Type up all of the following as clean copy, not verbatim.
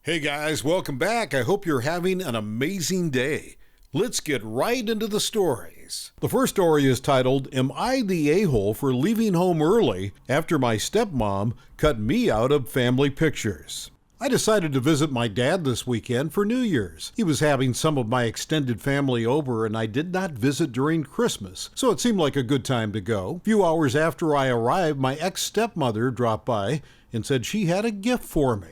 Hey guys, welcome back. I hope you're having an amazing day. Let's get right into the stories. The first story is titled, Am I the A-hole for leaving home early after my stepmom cut me out of family pictures? I decided to visit my dad this weekend for New Year's. He was having some of my extended family over and I did not visit during Christmas, so it seemed like a good time to go. A few hours after I arrived, my ex-stepmother dropped by and said she had a gift for me.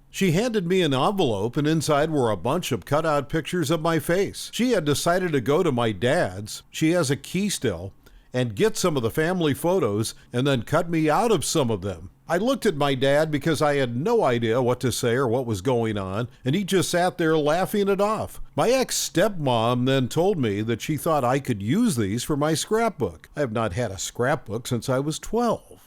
She handed me an envelope and inside were a bunch of cutout pictures of my face. She had decided to go to my dad's, she has a key still, and get some of the family photos and then cut me out of some of them. I looked at my dad because I had no idea what to say or what was going on, and he just sat there laughing it off. My ex-stepmom then told me that she thought I could use these for my scrapbook. I have not had a scrapbook since I was 12.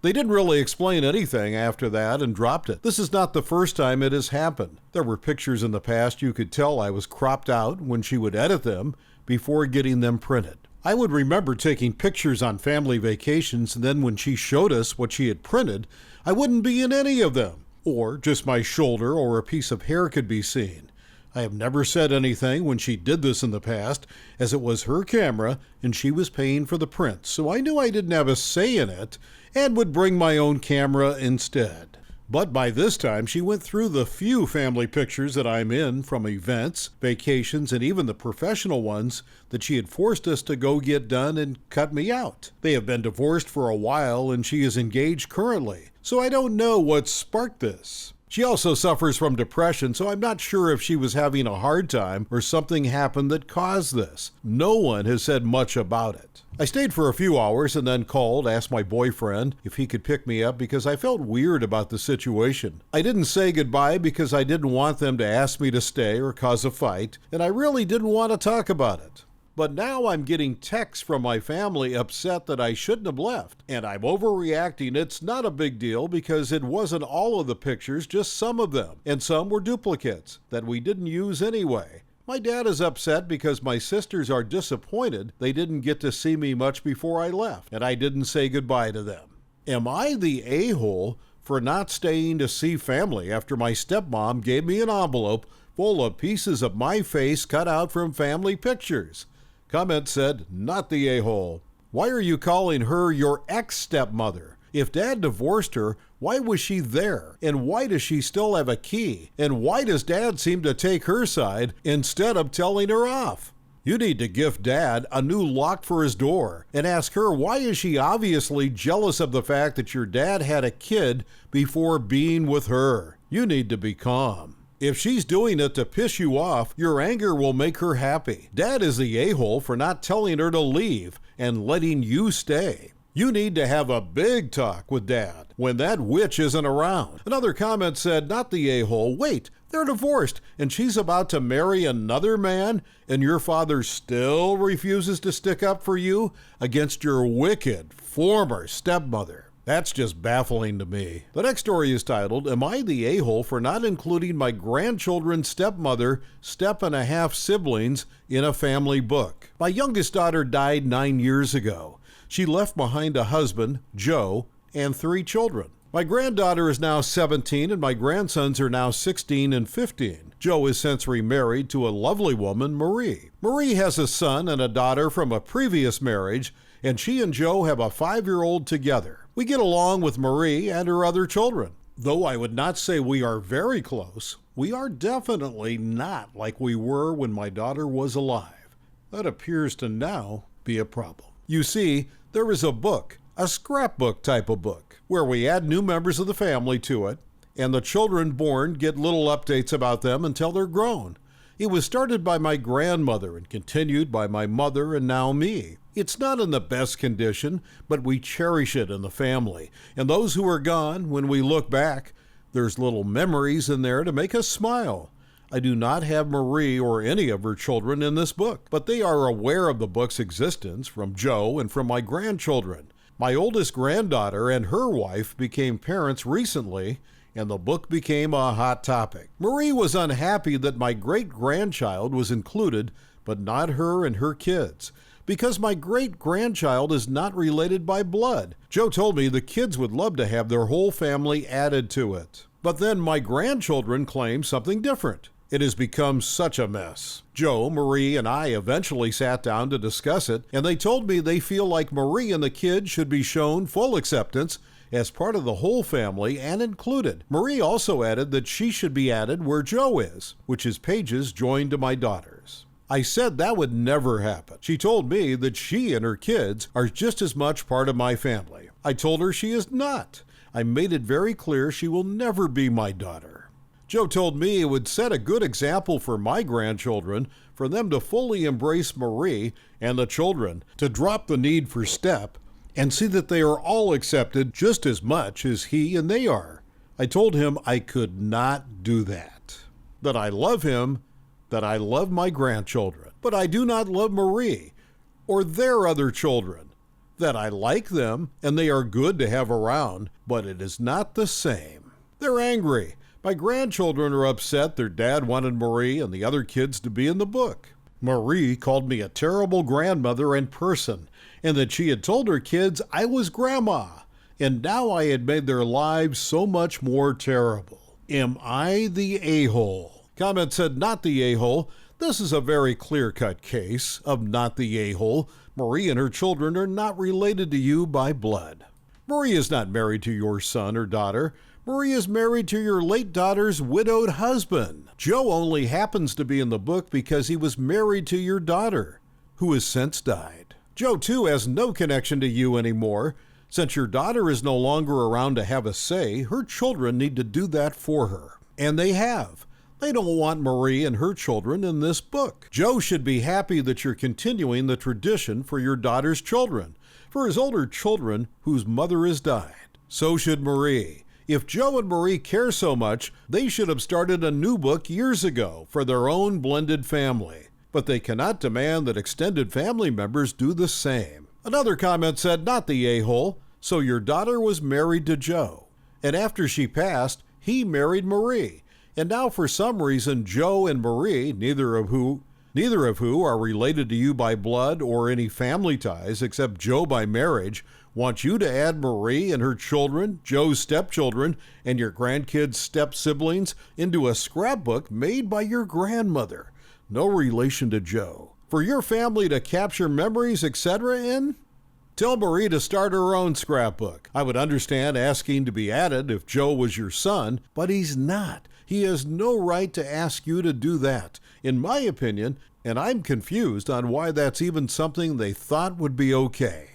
They didn't really explain anything after that and dropped it. This is not the first time it has happened. There were pictures in the past you could tell I was cropped out when she would edit them before getting them printed. I would remember taking pictures on family vacations, and then when she showed us what she had printed, I wouldn't be in any of them, or just my shoulder or a piece of hair could be seen. I have never said anything when she did this in the past, as it was her camera and she was paying for the prints, so I knew I didn't have a say in it and would bring my own camera instead. But by this time, she went through the few family pictures that I'm in from events, vacations, and even the professional ones that she had forced us to go get done and cut me out. They have been divorced for a while and she is engaged currently, so I don't know what sparked this. She also suffers from depression, so I'm not sure if she was having a hard time or something happened that caused this. No one has said much about it. I stayed for a few hours and then asked my boyfriend if he could pick me up because I felt weird about the situation. I didn't say goodbye because I didn't want them to ask me to stay or cause a fight, and I really didn't want to talk about it. But now I'm getting texts from my family upset that I shouldn't have left. And I'm overreacting. It's not a big deal because it wasn't all of the pictures, just some of them. And some were duplicates that we didn't use anyway. My dad is upset because my sisters are disappointed they didn't get to see me much before I left, and I didn't say goodbye to them. Am I the a-hole for not staying to see family after my stepmom gave me an envelope full of pieces of my face cut out from family pictures? Comment said, not the a-hole. Why are you calling her your ex-stepmother? If Dad divorced her, why was she there? And why does she still have a key? And why does Dad seem to take her side instead of telling her off? You need to gift Dad a new lock for his door and ask her why is she obviously jealous of the fact that your dad had a kid before being with her. You need to be calm. If she's doing it to piss you off, your anger will make her happy. Dad is the a-hole for not telling her to leave and letting you stay. You need to have a big talk with Dad when that witch isn't around. Another comment said, not the a-hole, wait, they're divorced and she's about to marry another man and your father still refuses to stick up for you against your wicked former stepmother. That's just baffling to me. The next story is titled, Am I the a-hole for not including my grandchildren's stepmother, step-and-a-half siblings in a family book? My youngest daughter died 9 years ago. She left behind a husband, Joe, and 3 children. My granddaughter is now 17 and my grandsons are now 16 and 15. Joe is since remarried to a lovely woman, Marie. Marie has a son and a daughter from a previous marriage, and she and Joe have a 5-year-old together. We get along with Marie and her other children. Though I would not say we are very close, we are definitely not like we were when my daughter was alive. That appears to now be a problem. You see, there is a book, a scrapbook type of book, where we add new members of the family to it, and the children born get little updates about them until they're grown. It was started by my grandmother and continued by my mother and now me. It's not in the best condition, but we cherish it in the family. And those who are gone, when we look back, there's little memories in there to make us smile. I do not have Marie or any of her children in this book, but they are aware of the book's existence from Joe and from my grandchildren. My oldest granddaughter and her wife became parents recently, and the book became a hot topic. Marie was unhappy that my great-grandchild was included, but not her and her kids, because my great-grandchild is not related by blood. Joe told me the kids would love to have their whole family added to it. But then my grandchildren claim something different. It has become such a mess. Joe, Marie, and I eventually sat down to discuss it, and they told me they feel like Marie and the kids should be shown full acceptance as part of the whole family and included. Marie also added that she should be added where Joe is, which is pages joined to my daughters. I said that would never happen. She told me that she and her kids are just as much part of my family. I told her she is not. I made it very clear she will never be my daughter. Joe told me it would set a good example for my grandchildren for them to fully embrace Marie and the children, to drop the need for step, and see that they are all accepted just as much as he and they are. I told him I could not do that. That I love him, that I love my grandchildren, but I do not love Marie or their other children. That I like them and they are good to have around, but it is not the same. They're angry. My grandchildren are upset their dad wanted Marie and the other kids to be in the book. Marie called me a terrible grandmother and person, and that she had told her kids I was grandma, and now I had made their lives so much more terrible. Am I the a-hole? Comment said, not the a-hole. This is a very clear-cut case of not the a-hole. Marie and her children are not related to you by blood. Marie is not married to your son or daughter. Marie is married to your late daughter's widowed husband. Joe only happens to be in the book because he was married to your daughter, who has since died. Joe, too, has no connection to you anymore. Since your daughter is no longer around to have a say, her children need to do that for her. And they have. They don't want Marie and her children in this book. Joe should be happy that you're continuing the tradition for your daughter's children, for his older children whose mother has died. So should Marie. If Joe and Marie care so much, they should have started a new book years ago for their own blended family. But they cannot demand that extended family members do the same. Another comment said, not the a-hole. So your daughter was married to Joe. And after she passed, he married Marie. And now for some reason, Joe and Marie, neither of who are related to you by blood or any family ties except Joe by marriage, want you to add Marie and her children, Joe's stepchildren, and your grandkids' step-siblings into a scrapbook made by your grandmother, no relation to Joe, for your family to capture memories, etc. in? Tell Marie to start her own scrapbook. I would understand asking to be added if Joe was your son, but he's not. He has no right to ask you to do that, in my opinion, and I'm confused on why that's even something they thought would be okay.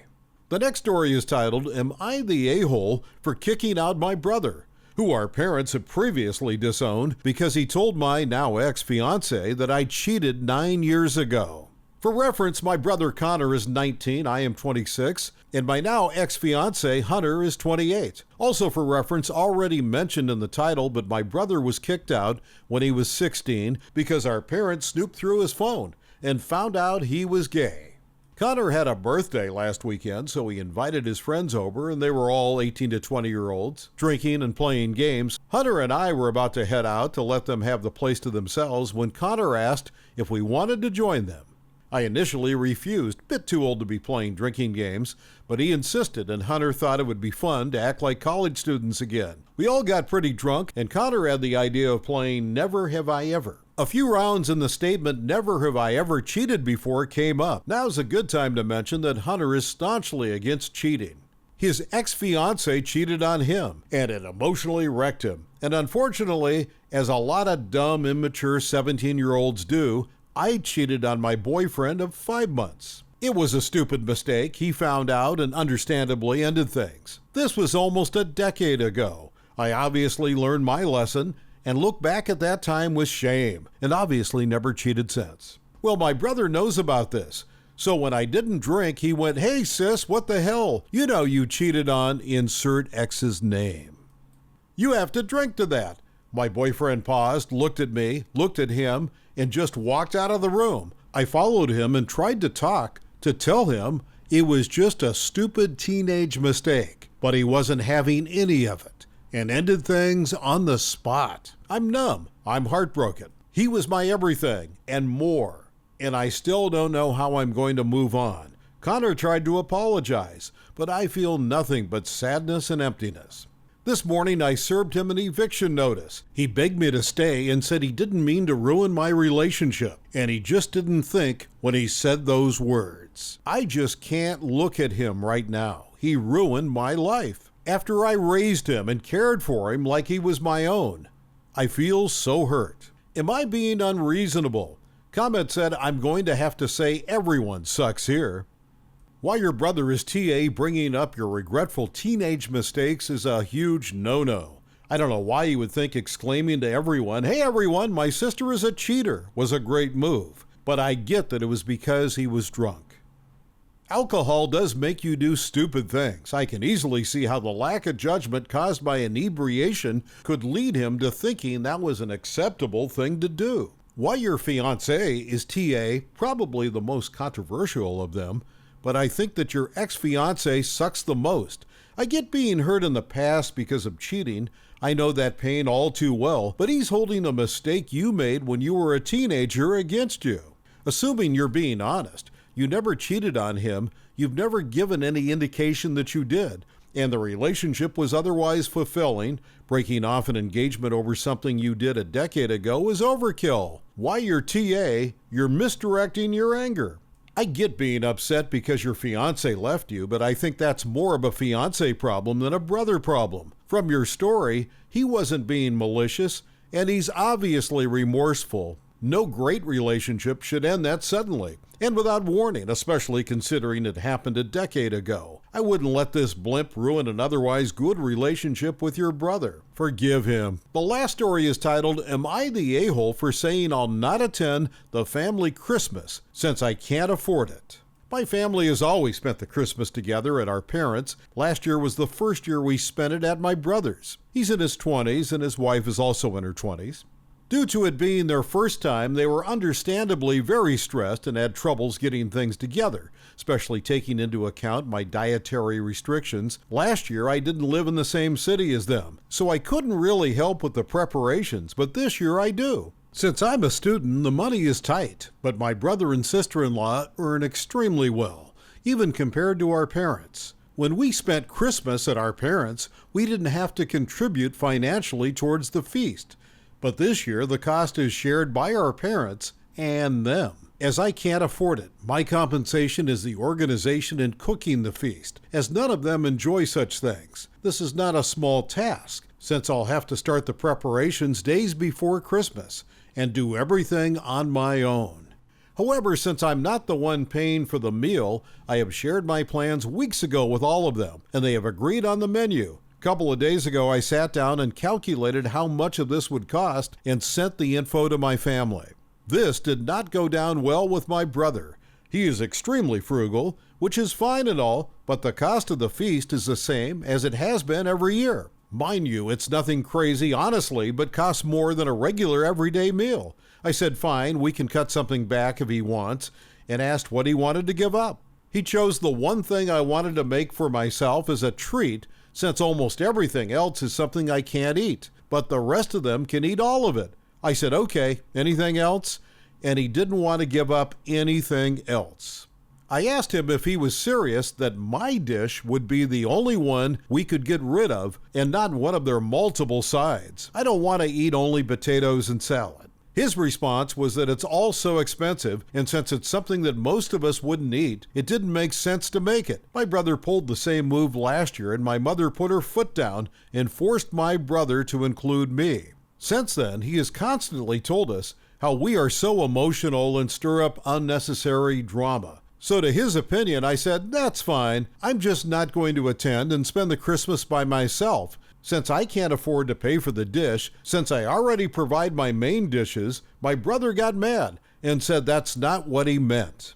The next story is titled, Am I the a-hole for kicking out my brother, who our parents have previously disowned because he told my now ex-fiancé that I cheated 9 years ago? For reference, my brother Connor is 19, I am 26, and my now ex-fiancé Hunter is 28. Also for reference, already mentioned in the title, but my brother was kicked out when he was 16 because our parents snooped through his phone and found out he was gay. Connor had a birthday last weekend, so he invited his friends over, and they were all 18 to 20-year-olds, drinking and playing games. Hunter and I were about to head out to let them have the place to themselves when Connor asked if we wanted to join them. I initially refused, bit too old to be playing drinking games, but he insisted, and Hunter thought it would be fun to act like college students again. We all got pretty drunk, and Connor had the idea of playing Never Have I Ever. A few rounds in the statement, Never Have I Ever Cheated Before, came up. Now's a good time to mention that Hunter is staunchly against cheating. His ex-fiancée cheated on him, and it emotionally wrecked him. And unfortunately, as a lot of dumb, immature 17-year-olds do, I cheated on my boyfriend of 5 months. It was a stupid mistake. He found out and understandably ended things. This was almost a decade ago. I obviously learned my lesson and look back at that time with shame, and obviously never cheated since. Well, my brother knows about this, so when I didn't drink, he went, "Hey sis, what the hell? You know you cheated on insert X's name. You have to drink to that." My boyfriend paused, looked at me, looked at him, and just walked out of the room. I followed him and tried to talk, to tell him it was just a stupid teenage mistake, but he wasn't having any of it, and ended things on the spot. I'm numb. I'm heartbroken. He was my everything and more, and I still don't know how I'm going to move on. Connor tried to apologize, but I feel nothing but sadness and emptiness. This morning I served him an eviction notice. He begged me to stay and said he didn't mean to ruin my relationship, and he just didn't think when he said those words. I just can't look at him right now. He ruined my life. After I raised him and cared for him like he was my own. I feel so hurt. Am I being unreasonable? Comment said, I'm going to have to say everyone sucks here. Why your brother is TA bringing up your regretful teenage mistakes is a huge no-no. I don't know why you would think exclaiming to everyone, hey everyone, my sister is a cheater, was a great move. But I get that it was because he was drunk. Alcohol does make you do stupid things. I can easily see how the lack of judgment caused by inebriation could lead him to thinking that was an acceptable thing to do. Why your fiancé is TA, probably the most controversial of them, but I think that your ex-fiancé sucks the most. I get being hurt in the past because of cheating. I know that pain all too well, but he's holding a mistake you made when you were a teenager against you. Assuming you're being honest, you never cheated on him, you've never given any indication that you did, and the relationship was otherwise fulfilling. Breaking off an engagement over something you did a decade ago is overkill. Why your TA? You're misdirecting your anger. I get being upset because your fiancé left you, but I think that's more of a fiancé problem than a brother problem. From your story, he wasn't being malicious, and he's obviously remorseful. No great relationship should end that suddenly, and without warning, especially considering it happened a decade ago. I wouldn't let this blimp ruin an otherwise good relationship with your brother. Forgive him. The last story is titled, Am I the A-hole for saying I'll not attend the family Christmas since I can't afford it? My family has always spent the Christmas together at our parents'. Last year was the first year we spent it at my brother's. He's in his 20s and his wife is also in her 20s. Due to it being their first time, they were understandably very stressed and had troubles getting things together, especially taking into account my dietary restrictions. Last year, I didn't live in the same city as them, so I couldn't really help with the preparations, but this year I do. Since I'm a student, the money is tight, but my brother and sister-in-law earn extremely well, even compared to our parents. When we spent Christmas at our parents', we didn't have to contribute financially towards the feast. But this year, the cost is shared by our parents and them. As I can't afford it, my compensation is the organization and cooking the feast, as none of them enjoy such things. This is not a small task, since I'll have to start the preparations days before Christmas and do everything on my own. However, since I'm not the one paying for the meal, I have shared my plans weeks ago with all of them, and they have agreed on the menu. A couple of days ago, I sat down and calculated how much of this would cost and sent the info to my family. This did not go down well with my brother. He is extremely frugal, which is fine and all, but the cost of the feast is the same as it has been every year. Mind you, it's nothing crazy, honestly, but costs more than a regular everyday meal. I said, fine, we can cut something back if he wants, and asked what he wanted to give up. He chose the one thing I wanted to make for myself as a treat, since almost everything else is something I can't eat, but the rest of them can eat all of it. I said, okay, anything else? And he didn't want to give up anything else. I asked him if he was serious that my dish would be the only one we could get rid of and not one of their multiple sides. I don't want to eat only potatoes and salad. His response was that it's all so expensive, and since it's something that most of us wouldn't eat, it didn't make sense to make it. My brother pulled the same move last year, and my mother put her foot down and forced my brother to include me. Since then, he has constantly told us how we are so emotional and stir up unnecessary drama. So to his opinion, I said, that's fine. I'm just not going to attend and spend the Christmas by myself. Since I can't afford to pay for the dish, since I already provide my main dishes, my brother got mad and said that's not what he meant.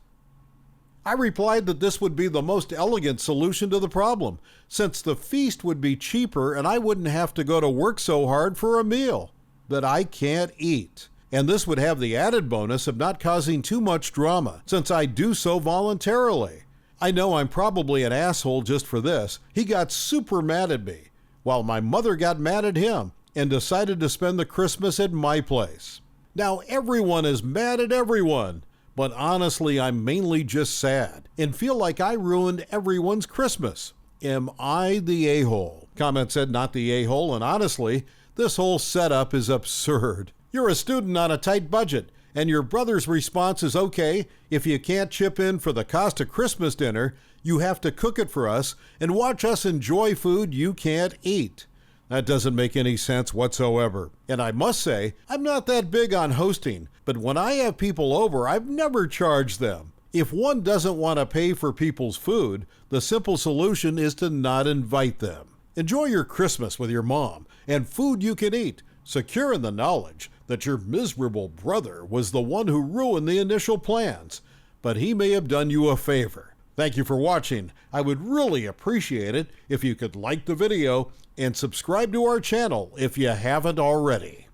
I replied that this would be the most elegant solution to the problem, since the feast would be cheaper and I wouldn't have to go to work so hard for a meal that I can't eat. And this would have the added bonus of not causing too much drama, since I do so voluntarily. I know I'm probably an asshole just for this. He got super mad at me, while my mother got mad at him and decided to spend the Christmas at my place. Now everyone is mad at everyone, but honestly I'm mainly just sad and feel like I ruined everyone's Christmas. Am I the a-hole? Comment said, "Not the a-hole, and honestly, this whole setup is absurd. You're a student on a tight budget, and your brother's response is, okay, if you can't chip in for the cost of Christmas dinner, you have to cook it for us and watch us enjoy food you can't eat." That doesn't make any sense whatsoever. And I must say, I'm not that big on hosting, but when I have people over, I've never charged them. If one doesn't want to pay for people's food, the simple solution is to not invite them. Enjoy your Christmas with your mom and food you can eat, secure in the knowledge that your miserable brother was the one who ruined the initial plans, but he may have done you a favor. Thank you for watching. I would really appreciate it if you could like the video and subscribe to our channel if you haven't already.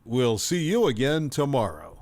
We'll see you again tomorrow.